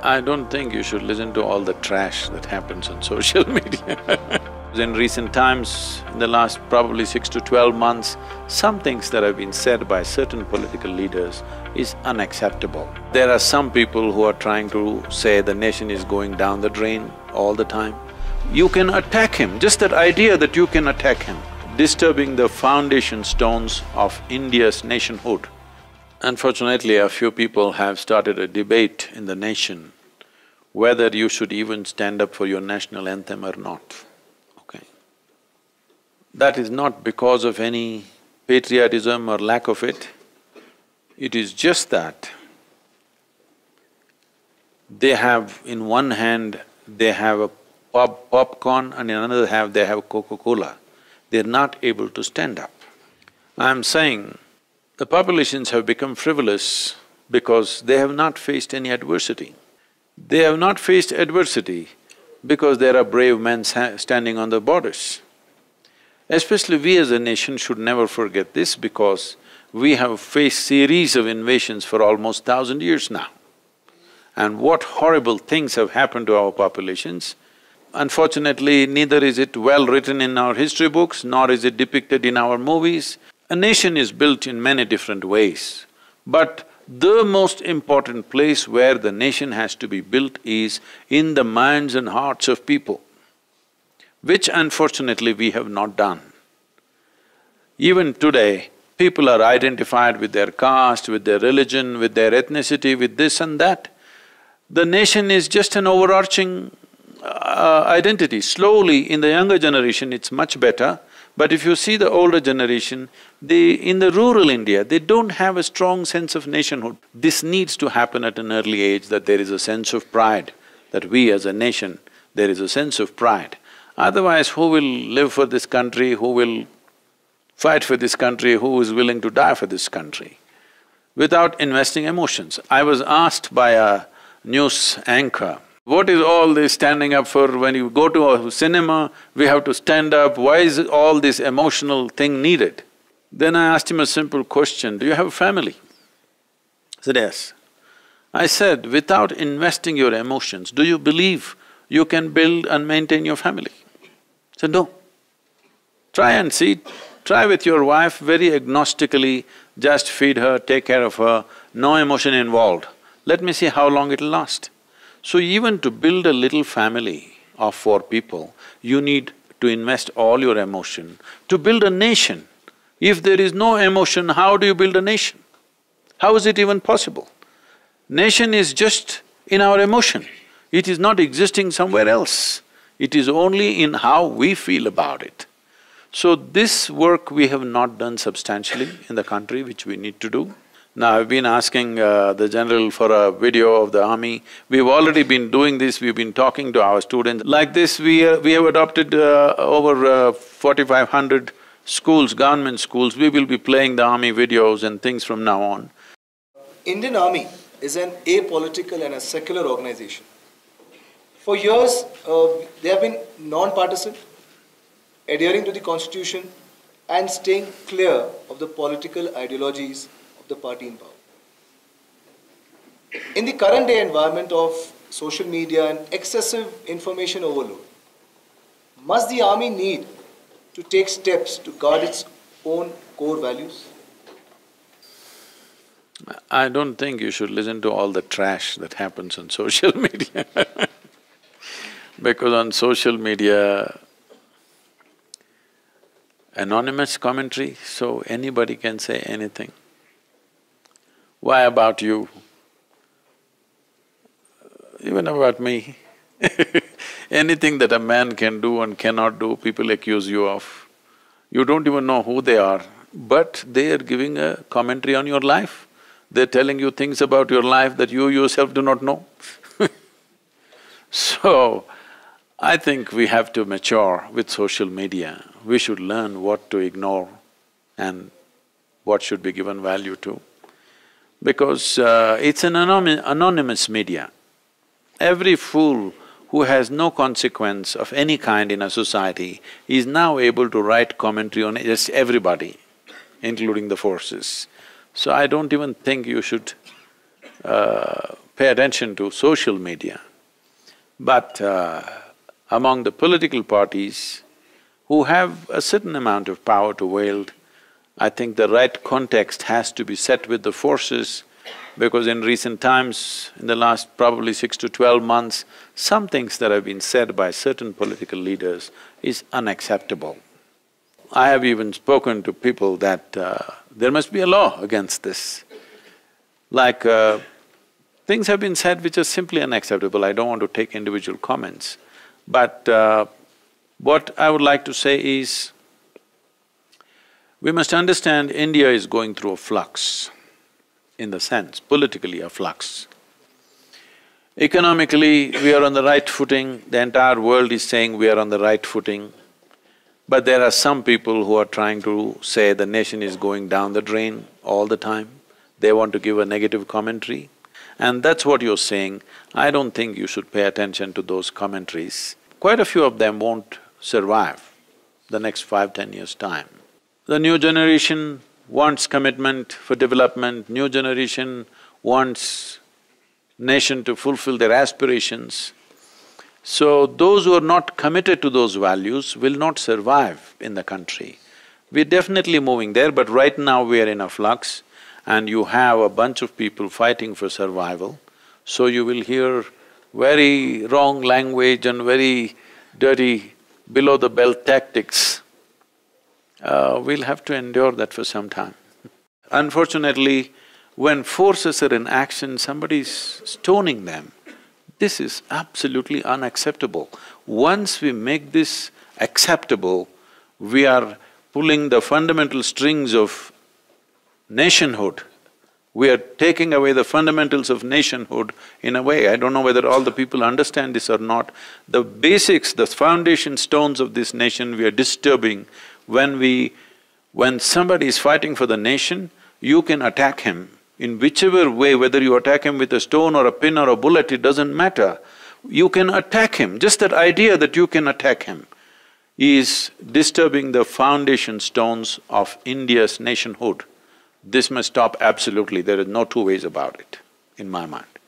I don't think you should listen to all the trash that happens on social media. In recent times, in the last probably 6 to 12 months, some things that have been said by certain political leaders is unacceptable. There are some people who are trying to say the nation is going down the drain all the time. You can attack him, just that idea that you can attack him, disturbing the foundation stones of India's nationhood. Unfortunately, a few people have started a debate in the nation whether you should even stand up for your national anthem or not, okay? That is not because of any patriotism or lack of it, it is just that they have, in one hand, they have a popcorn and in another hand they have Coca-Cola. They're not able to stand up. I'm saying the populations have become frivolous because they have not faced any adversity. They have not faced adversity because there are brave men standing on the borders. Especially we as a nation should never forget this because we have faced series of invasions for almost 1,000 years now. And what horrible things have happened to our populations. Unfortunately, neither is it well written in our history books, nor is it depicted in our movies. A nation is built in many different ways, but the most important place where the nation has to be built is in the minds and hearts of people, which unfortunately we have not done. Even today, people are identified with their caste, with their religion, with their ethnicity, with this and that. The nation is just an overarching identity. Slowly, in the younger generation, it's much better. But if you see the older generation, in the rural India, they don't have a strong sense of nationhood. This needs to happen at an early age, that there is a sense of pride, that we as a nation, there is a sense of pride. Otherwise, who will live for this country, who will fight for this country, who is willing to die for this country? Without investing emotions. I was asked by a news anchor, what is all this standing up for? When you go to a cinema, we have to stand up, why is all this emotional thing needed? Then I asked him a simple question, do you have a family? He said, yes. I said, without investing your emotions, do you believe you can build and maintain your family? He said, no. Try and see, try with your wife very agnostically, just feed her, take care of her, no emotion involved. Let me see how long it'll last. So even to build a little family of 4 people, you need to invest all your emotion. To build a nation, if there is no emotion, how do you build a nation? How is it even possible? Nation is just in our emotion, it is not existing somewhere else. It is only in how we feel about it. So this work we have not done substantially in the country, which we need to do. Now, I've been asking the general for a video of the army. We've already been doing this, we've been talking to our students. Like this, we have adopted over 4,500 schools, government schools. We will be playing the army videos and things from now on. Indian Army is an apolitical and a secular organization. For years, they have been non-partisan, adhering to the constitution and staying clear of the political ideologies the party in power. In the current day environment of social media and excessive information overload, must the army need to take steps to guard its own core values? I don't think you should listen to all the trash that happens on social media because on social media, anonymous commentary, so anybody can say anything. Why about you? Even about me. Anything that a man can do and cannot do, people accuse you of. You don't even know who they are, but they are giving a commentary on your life. They're telling you things about your life that you yourself do not know. So, I think we have to mature with social media. We should learn what to ignore and what should be given value to. Because it's an anonymous media. Every fool who has no consequence of any kind in a society is now able to write commentary on just everybody, including the forces. So I don't even think you should pay attention to social media, but among the political parties who have a certain amount of power to wield, I think the right context has to be set with the forces, because in recent times, in the last probably 6 to 12 months, some things that have been said by certain political leaders is unacceptable. I have even spoken to people that there must be a law against this. Like, things have been said which are simply unacceptable. I don't want to take individual comments. But what I would like to say is, we must understand India is going through a flux, in the sense, politically a flux. Economically, we are on the right footing, the entire world is saying we are on the right footing. But there are some people who are trying to say the nation is going down the drain all the time. They want to give a negative commentary. And that's what you're saying. I don't think you should pay attention to those commentaries. Quite a few of them won't survive the next 5–10 years' time. The new generation wants commitment for development, new generation wants nation to fulfill their aspirations. So those who are not committed to those values will not survive in the country. We're definitely moving there, but right now we are in a flux and you have a bunch of people fighting for survival. So you will hear very wrong language and very dirty below-the-belt tactics. We'll have to endure that for some time. Unfortunately, when forces are in action, somebody's stoning them. This is absolutely unacceptable. Once we make this acceptable, we are pulling the fundamental strings of nationhood. We are taking away the fundamentals of nationhood in a way. I don't know whether all the people understand this or not. The basics, the foundation stones of this nation we are disturbing. When somebody is fighting for the nation, you can attack him in whichever way, whether you attack him with a stone or a pin or a bullet, it doesn't matter. You can attack him. Just that idea that you can attack him is disturbing the foundation stones of India's nationhood. This must stop absolutely, there is no two ways about it, in my mind.